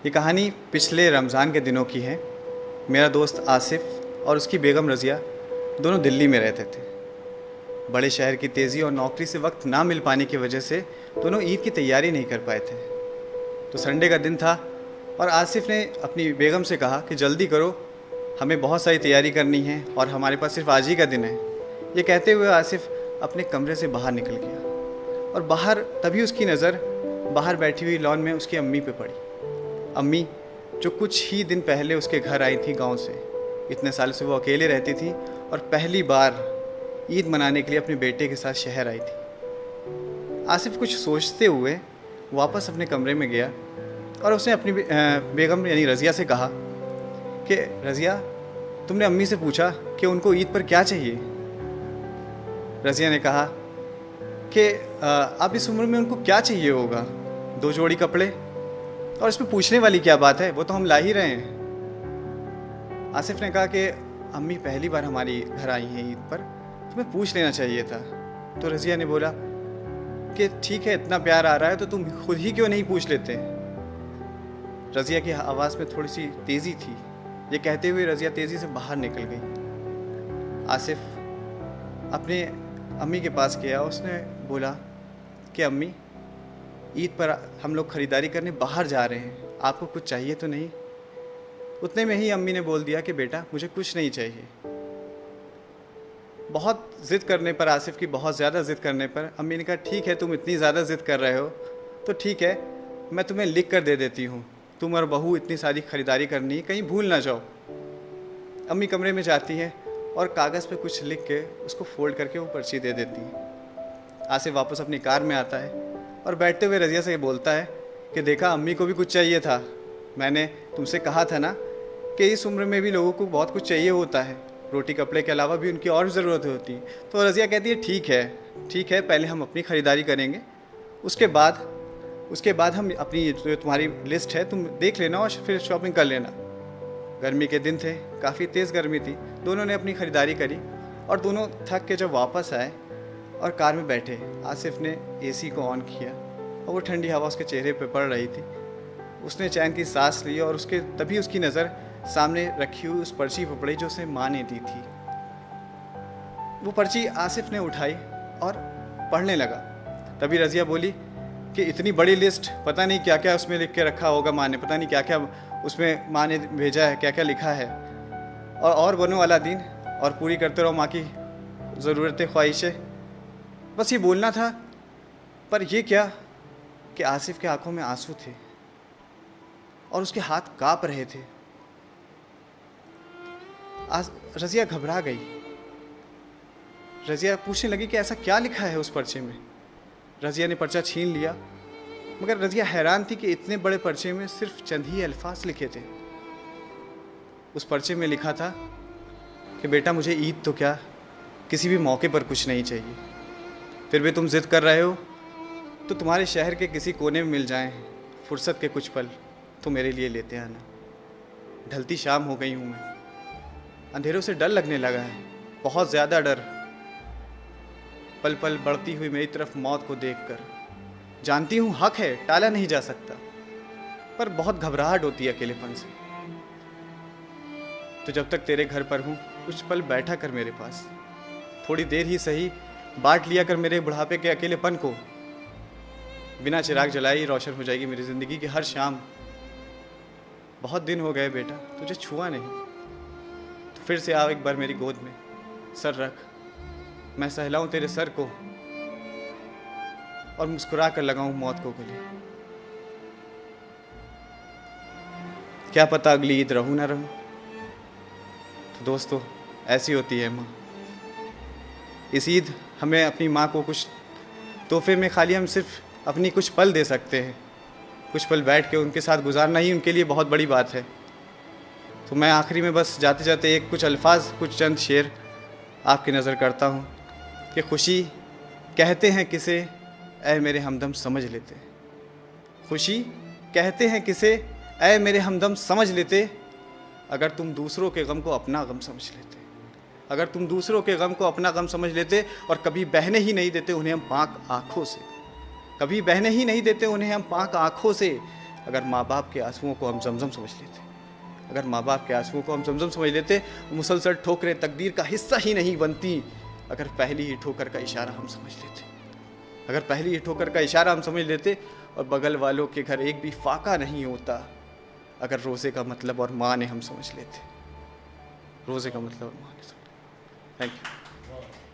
ये कहानी पिछले रमज़ान के दिनों की है। मेरा दोस्त आसिफ़ और उसकी बेगम रज़िया दोनों दिल्ली में रहते थे। बड़े शहर की तेज़ी और नौकरी से वक्त ना मिल पाने की वजह से दोनों ईद की तैयारी नहीं कर पाए थे। तो संडे का दिन था और आसिफ़ ने अपनी बेगम से कहा कि जल्दी करो, हमें बहुत सारी तैयारी करनी है और हमारे पास सिर्फ आज ही का दिन है। ये कहते हुए आसिफ़ अपने कमरे से बाहर निकल गया और बाहर तभी उसकी नज़र बाहर बैठी हुई लॉन में उसकी अम्मी पे पड़ी। अम्मी जो कुछ ही दिन पहले उसके घर आई थी गांव से। इतने साल से वो अकेले रहती थी और पहली बार ईद मनाने के लिए अपने बेटे के साथ शहर आई थी। आसिफ़ कुछ सोचते हुए वापस अपने कमरे में गया और उसने अपनी बेगम यानी रज़िया से कहा कि रज़िया, तुमने अम्मी से पूछा कि उनको ईद पर क्या चाहिए? रज़िया ने कहा कि अब इस उम्र में उनको क्या चाहिए होगा, 2 जोड़ी कपड़े, और इसमें पूछने वाली क्या बात है, वो तो हम ला ही रहे हैं। आसिफ़ ने कहा कि अम्मी पहली बार हमारी घर आई हैं ईद पर, तुम्हें पूछ लेना चाहिए था। तो रज़िया ने बोला कि ठीक है, इतना प्यार आ रहा है तो तुम खुद ही क्यों नहीं पूछ लेते। रज़िया की आवाज़ में थोड़ी सी तेज़ी थी। ये कहते हुए रज़िया तेज़ी से बाहर निकल गई। आसिफ़ अपने अम्मी के पास गया। उसने बोला कि अम्मी, ईद पर हम लोग ख़रीदारी करने बाहर जा रहे हैं, आपको कुछ चाहिए तो नहीं? उतने में ही अम्मी ने बोल दिया कि बेटा मुझे कुछ नहीं चाहिए। बहुत ज़िद करने पर, आसिफ़ की बहुत ज़्यादा ज़िद करने पर अम्मी ने कहा ठीक है, तुम इतनी ज़्यादा ज़िद कर रहे हो तो ठीक है, मैं तुम्हें लिख कर दे देती हूँ। तुम और बहू इतनी सारी ख़रीदारी करनी है, कहीं भूल ना जाओ। अम्मी कमरे में जाती हैं और कागज़ पे कुछ लिख के उसको फ़ोल्ड करके वो पर्ची दे देती हैं। आसिफ़ वापस अपनी कार में आता है और बैठते हुए रज़िया से बोलता है कि देखा, अम्मी को भी कुछ चाहिए था। मैंने तुमसे कहा था ना कि इस उम्र में भी लोगों को बहुत कुछ चाहिए होता है, रोटी कपड़े के अलावा भी उनकी और ज़रूरत होती है। तो रज़िया कहती है ठीक है, पहले हम अपनी ख़रीदारी करेंगे, उसके बाद हम अपनी जो तुम्हारी लिस्ट है तुम देख लेना और फिर शॉपिंग कर लेना। गर्मी के दिन थे, काफ़ी तेज़ गर्मी थी। दोनों ने अपनी ख़रीदारी करी और दोनों थक के जब वापस आए और कार में बैठे, आसिफ़ ने एसी को ऑन किया और वो ठंडी हवा उसके चेहरे पे पड़ रही थी। उसने चैन की सांस ली और तभी उसकी नज़र सामने रखी हुई उस पर्ची पर पड़ी जो उसे माँ ने दी थी। वो पर्ची आसिफ़ ने उठाई और पढ़ने लगा। तभी रज़िया बोली कि इतनी बड़ी लिस्ट, पता नहीं क्या क्या उसमें लिख के रखा होगा माँ ने, पता नहीं क्या क्या उसमें माँ ने भेजा है, क्या क्या लिखा है। और बनो वाला दिन और पूरी करते रहो माँ की ज़रूरतें, ख्वाहिशें। बस ये बोलना था, पर ये क्या कि आसिफ़ के आंखों में आंसू थे और उसके हाथ काँप रहे थे। रज़िया घबरा गई। रज़िया पूछने लगी कि ऐसा क्या लिखा है उस पर्चे में। रज़िया ने पर्चा छीन लिया, मगर रज़िया हैरान थी कि इतने बड़े पर्चे में सिर्फ चंद ही अल्फाज लिखे थे। उस पर्चे में लिखा था कि बेटा, मुझे ईद तो क्या, किसी भी मौके पर कुछ नहीं चाहिए। फिर भी तुम ज़िद कर रहे हो तो तुम्हारे शहर के किसी कोने में मिल जाएं फुर्सत के कुछ पल, तो मेरे लिए लेते आना। ढलती शाम हो गई हूँ मैं, अंधेरों से डर लगने लगा है, बहुत ज़्यादा डर। पल पल बढ़ती हुई मेरी तरफ मौत को देखकर जानती हूँ हक है, टाला नहीं जा सकता, पर बहुत घबराहट होती है अकेलेपन से। तो जब तक तेरे घर पर हूँ, कुछ पल बैठा कर मेरे पास, थोड़ी देर ही सही बांट लिया कर मेरे बुढ़ापे के अकेलेपन को। बिना चिराग जलाए ही रोशन हो जाएगी मेरी ज़िंदगी की हर शाम। बहुत दिन हो गए बेटा तुझे छुआ नहीं, तो फिर से आओ एक बार मेरी गोद में, सर रख, मैं सहलाऊं तेरे सर को और मुस्कुरा कर लगाऊं मौत को गले। क्या पता अगली ईद रहूं ना रहूं। तो दोस्तों, ऐसी होती है माँ। इस ईद हमें अपनी माँ को कुछ तोहफे में खाली हम सिर्फ अपनी कुछ पल दे सकते हैं। कुछ पल बैठ के उनके साथ गुजारना ही उनके लिए बहुत बड़ी बात है। तो मैं आखिरी में बस जाते जाते कुछ अल्फाज, कुछ चंद शेर आपकी नज़र करता हूँ कि खुशी कहते हैं किसे, ऐ मेरे हमदम समझ लेते। खुशी कहते हैं किसे, ऐ मेरे हमदम समझ लेते, अगर तुम दूसरों के गम को अपना गम समझ लेते। अगर तुम दूसरों के गम को अपना गम समझ लेते और कभी बहने ही नहीं देते उन्हें हम पाक आँखों से, कभी बहने ही नहीं देते उन्हें हम पाक आँखों से, अगर माँ बाप के आंसुओं को हम जमजम समझ लेते, अगर माँ बाप के आंसुओं को हम जमजम समझ लेते, मुसलसल ठोकरें तकदीर का हिस्सा ही नहीं बनती। अगर पहली ही ठोकर का इशारा हम समझ लेते, अगर पहली ही ठोकर का इशारा हम समझ लेते, और बगल वालों के घर एक भी फाका नहीं होता। अगर रोज़े का मतलब और माने हम समझ लेते, रोज़े का मतलब और माने समझ। Thank you.